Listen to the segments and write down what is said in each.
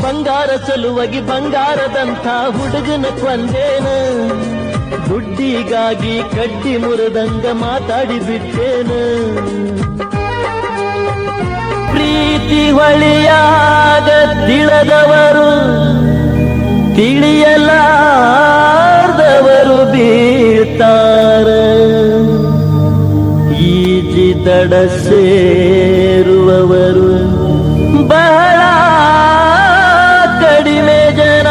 ಬಂಗಾರ ಸಲುವಾಗಿ ಬಂಗಾರದಂಥ ಹುಡುಗನ ಕೊಂದೇನ, ದುಡ್ಡಿಗಾಗಿ ಕಡ್ಡಿ ಮುರಿದಂಗ ಮಾತಾಡಿ ಬಿಟ್ಟೇನ. ಪ್ರೀತಿ ಹೊಳಿಯಾಗ ತಿಳಿದವರು ತಿಳಿಯಲಾರ್ದವರು ಬೀಳ್ತಾರ, ಈಜಿದಡ ಸೇರುವವರು ಬಹಳ ಕಡಿಮೆ ಜನ.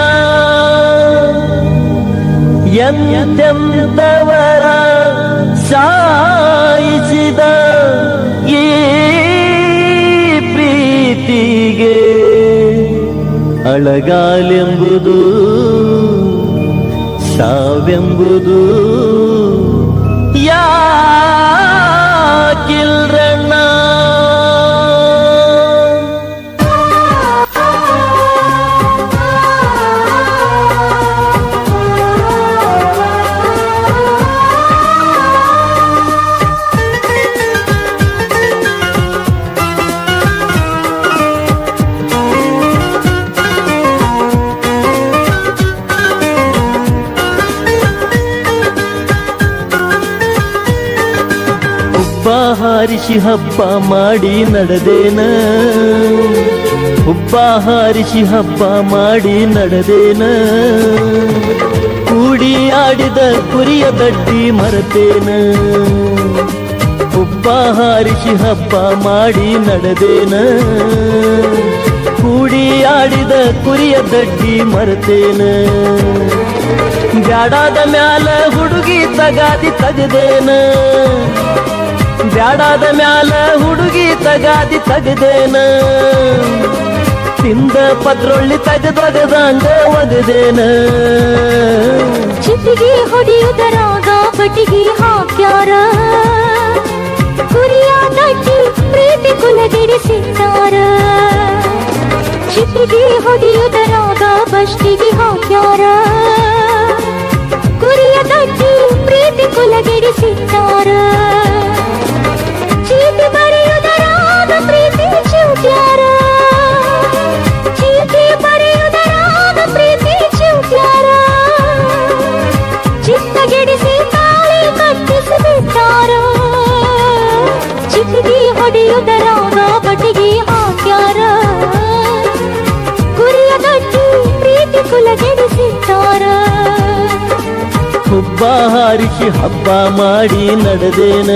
ಎಂತೆಂತವರ ಸಾಯಿಸಿದ ಈ ಪ್ರೀತಿಗೆ ಅಳಗಾಲೆಂಬುದು ಸಾವೆಂಬುದು ಯಾಕಿಲ್ರಣ್ಣ. ಹಾರಿಸಿ ಹಬ್ಬ ಮಾಡಿ ನಡೆದೇನ, ಹುಬ್ಬ ಹಾರಿಸಿ ಹಬ್ಬ ಮಾಡಿ ನಡೆದೇನ. ಕೂಡಿ ಆಡಿದ ಕುರಿಯ ದಡ್ಡಿ ಮರೆತೇನ, ಹುಬ್ಬ ಹಾರಿಸಿ ಹಬ್ಬ ಮಾಡಿ ನಡೆದೇನ. ಕೂಡಿ ಆಡಿದ ಕುರಿಯ ದಡ್ಡಿ ಮರೆತೇನ. ಬ್ಯಾಡಾದ ಮ್ಯಾಲ ಹುಡುಗಿ ತಗಾದಿ ತಗದೇನ, ಬ್ಯಾಡಾದ ಮ್ಯಾಲ ಹುಡುಗಿ ತಗಾದಿ ತಗದೇನ. ತಿಂದ ಪತ್ರೊಳ್ಳಿ ತಗದೊಗದಂಗ ಒಗದೇನ. ಚಿಟಿಗೆ ಹೊಡೆಯುವುದರಾಗ ಬಟಿಗೆ ಹಾಕ್ಯಾರ, ಕುರಿಯ ದಟ್ಟಿ ಪ್ರೀತಿ ಕುಲಗೆಡಿಸಿದ್ದಾರ. ಚಿಟಿಗೆ ಹೊಡೆಯುವುದರಾಗ ಬಷ್ಟಿಗೆ ಹಾಕ್ಯಾರ, ಕುರಿಯ ದಟ್ಟಿ ಪ್ರೀತಿ ಕುಲಗೆಡಿಸಿದ್ದಾರ. ಚೀಟಿ ಬರೆಯುವುದರಾಗ ಪ್ರೀತಿ ಚಿವುಟ್ಯಾರ, ಚೀಟಿ ಬರೆಯುವುದರಾಗ ಪ್ರೀತಿ ಚಿವುಟ್ಯಾರ. ಚಿತ್ತಗೆಡಿಸಿ ತಾಳಿ ಕಟ್ಟಿಸಿಬಿಟ್ಟಾರ, ಚಿಟಿಗೆ ಹೊಡೆಯುವುದರಾಗ ಬಟಿಗೆ ಹಾಕ್ಯಾರ, ಕುರಿಯ ದಟ್ಟಿ ಪ್ರೀತಿ ಕುಲಗೆಡಿಸಿದ್ದಾರ. ಹುಬ್ಬ ಹಾರಿಸಿ ಹಬ್ಬ ಮಾಡಿ ನಡೆದೇನ,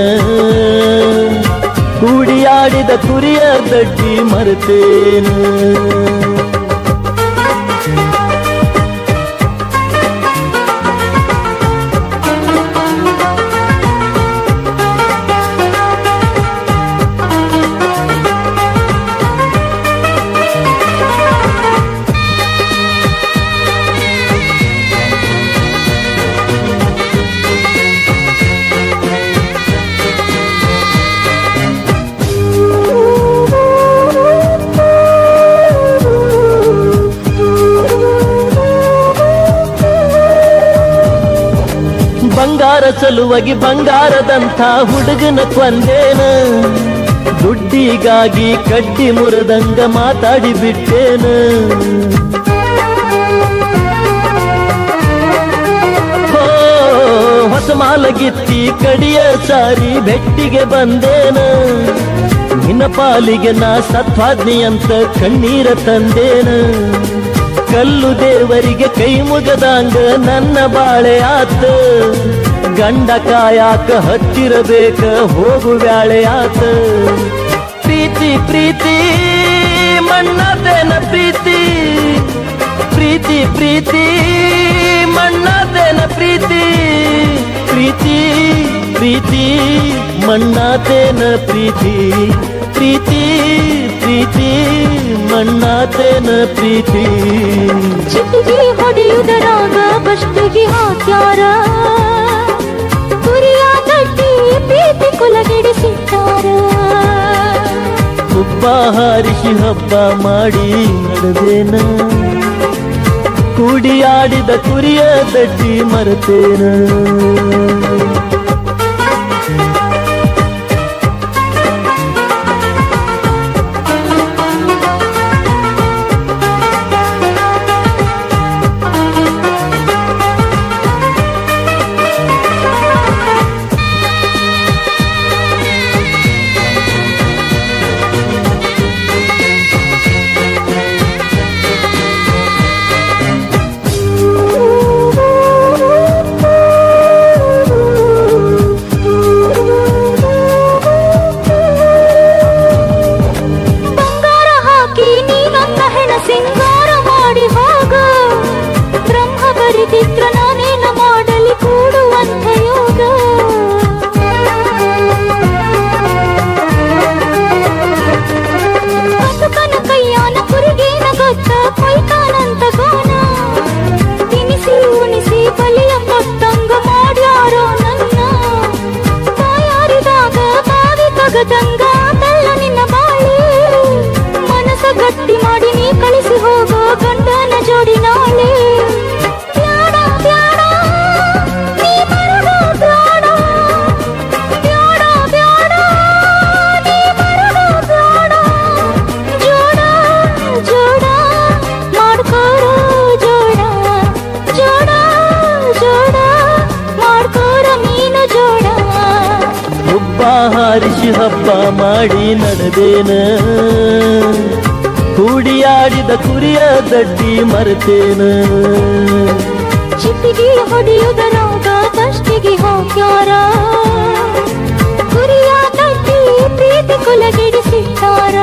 ಕೂಡಿಯಾಡಿದ ಕುರಿಯ ದಡ್ಡಿ ಮರೆತೇನ. ಬಂಗಾರ ಸಲುವಾಗಿ ಬಂಗಾರದಂಥ ಹುಡುಗನ ಕೊಂದೇನ, ದುಡ್ಡಿಗಾಗಿ ಕಡ್ಡಿ ಮುರಿದಂಗ ಮಾತಾಡಿ ಬಿಟ್ಟೇನ. ಹೊಸ ಮಾಲಗಿತ್ತಿ ಕಡಿಯ ಸಾರಿ ಬೆಟ್ಟಿಗೆ ಬಂದೇನ. ನಿನ್ನ ಪಾಲಿಗೆ ನಾ ಸತ್ವಾದ್ನಿ ಅಂತ ಕಣ್ಣೀರ ತಂದೇನ. ಕಲ್ಲು ದೇವರಿಗೆ ಕೈ ಮುಗದಂಗ ನನ್ನ ಬಾಳೆ ಆತ, ಗಂಡ ಕಾಯಾಕ ಹತ್ತಿರಬೇಕ ಹೋಗು ಬ್ಯಾಳೆ ಆತ. ಪ್ರೀತಿ ಪ್ರೀತಿ ಮಣ್ಣದೇನ ಪ್ರೀತಿ, ಪ್ರೀತಿ ಪ್ರೀತಿ ಮಣ್ಣದೇನ ಪ್ರೀತಿ. ಪ್ರೀತಿ ಪ್ರೀತಿ ಮಣ್ಣಾತೇನ ಪ್ರೀತಿ, ಪ್ರೀತಿ ಪ್ರೀತಿ ಮಣ್ಣಾತೇನ ಪ್ರೀತಿ. ಚಿಟಿಗೆ ಹೊಡೆಯುವುದರಾಗ ಬಷ್ಟಿಗೆ ಹಾಕ್ಯಾರ, ಕುರಿಯ ದಟ್ಟಿ ಪ್ರೀತಿ ಕುಲಗೆಡಿಸಿದ್ದಾರ. ಹುಬ್ಬ ಹಾರಿಸಿ ಹಬ್ಬ ಮಾಡಿ ನಡೆದೇನ, ಕೂಡಿಯಾಡಿದ ಕುರಿಯ ದಡ್ಡಿ ಮರೆತೇನ. ಹಾರಿಸಿ ಹಬ್ಬ ಮಾಡಿ ನಡೆದೇನ ಕೂಡಿಯಾಡಿದ ಕುರಿಯ ದಡ್ಡಿ ಮರೆತೇನ ಚಿಟ್ಟಿಗೆ ಹೊಡೆಯುವುದರಾಗ ಫಸ್ಟಿಗೆ ಹಾಕ್ಯಾರ ಕುರಿಯ ಕಟ್ಟಿ ಪ್ರೀತಿ ಕುಲಗೆಡಿಸಿಟ್ಟಾರ